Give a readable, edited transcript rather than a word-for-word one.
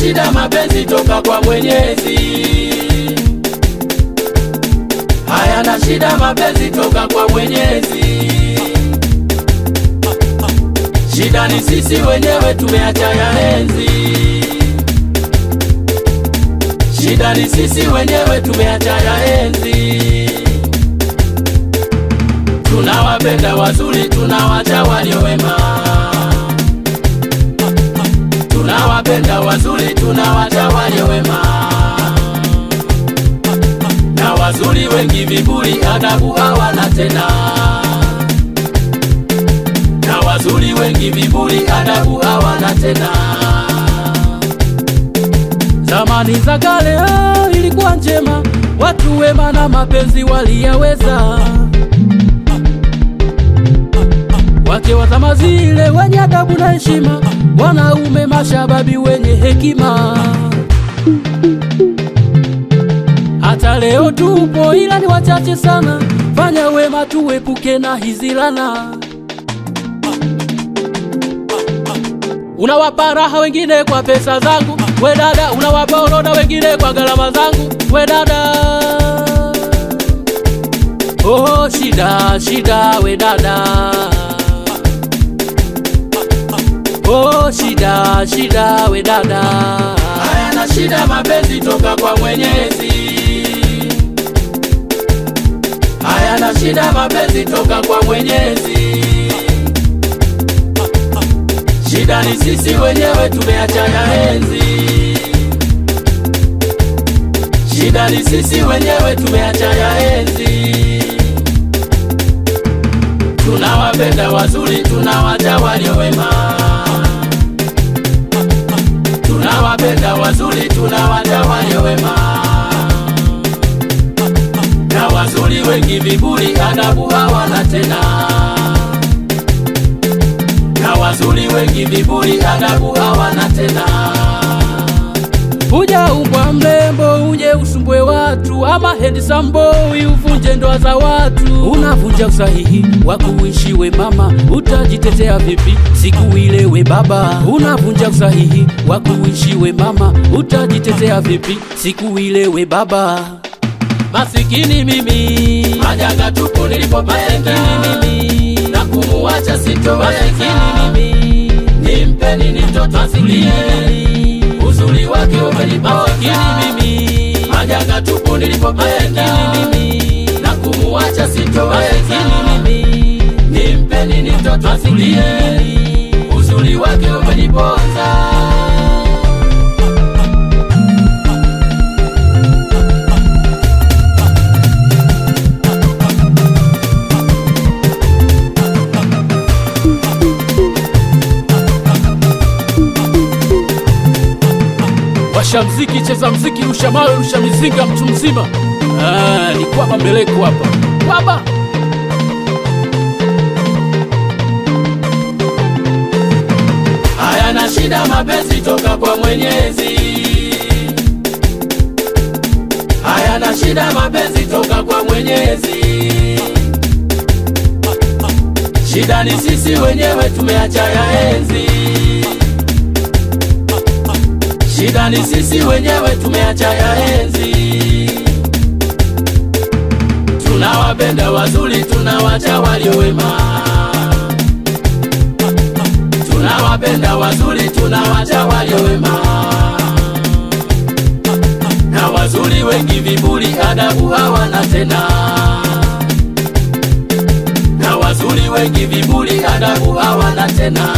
shida mapenzi toka kwa Mwenyezi. Hayana shida mapenzi toka kwa Mwenyezi. Shida ni sisi wenyewe tumeacha ya enzi. Shida ni sisi wenyewe tumeacha ya enzi. Tunawapenda wazuri, tunawacha walio wema. Tunawapenda wazuri, tunawacha walio wema. Na wazuri wengi viburi, adabu hawana tena. Na wazuri wengi viburi, adabu hawana tena. Zamani za kale ilikuwa njema, watu wema na mapenzi waliyaweza. Wake wa zama zile wenye adabu na heshima, wanaume mashababi wenye hekima. Hata leo tupo ila ni wachache sana, fanya wema tuepuke na hizi laana. Unawapa raha wengine kwa pesa zangu, we dada. Unawapa orodha wengine kwa gharama zangu, we dada. Oh shida, shida we dada. Oh shida, shida we dada. Hayana shida mapenzi toka kwa Mwenyezi. Hayana shida mapenzi toka kwa Mwenyezi. Shida ni sisi wenyewe tumeacha ya enzi. Shida ni sisi wenyewe tumeacha ya enzi. Tunawapenda wazuri, tunawacha walio wema. Tunawapenda wazuri, tunawacha walio wema. Na wazuri wengi viburi, adabu hawana tena. Na wazuri wengi viburi, adabu hawana tena. Uja umbwa mrembo, uje usumbwe watu, ama handsome boy uvunje ndoa za watu. Unavunja usahihi wa kuishi we mama, utajitetea vipi siku ile we baba? Unavunja usahihi wa kuishi we mama, utajitetea vipi siku ile we baba? Masikini mimi, majanga tupu nilipopenda. Masikini mimi, na kumuacha sitoweza. Masikini mimi, nimpe nini mtoto asilie? Uzuri wake umenipa. Masikini mimi, majanga tupu nilipopenda. Masikini mimi, na kumuacha sitoweza. Masikini mimi, nimpe nini mtoto asilie? Uzuri wake umeniponza. Washa mziki, cheza mziki, rusha mawe, rusha mizinga mtu mzima. Ni kwaba mbeleko hapa. Kwaba. Hayana shida mapenzi toka kwa Mwenyezi. Hayana shida mapenzi toka kwa Mwenyezi. Shida ni sisi wenyewe tumeacha ya enzi. Shida ni sisi wenyewe tumeacha ya enzi. Tunawapenda wazuri, tunawacha walio wema. Tunawapenda wazuri, tunawacha walio wema. Na wazuri wengi viburi, adabu hawana tena. Na wazuri wengi viburi, adabu hawana tena.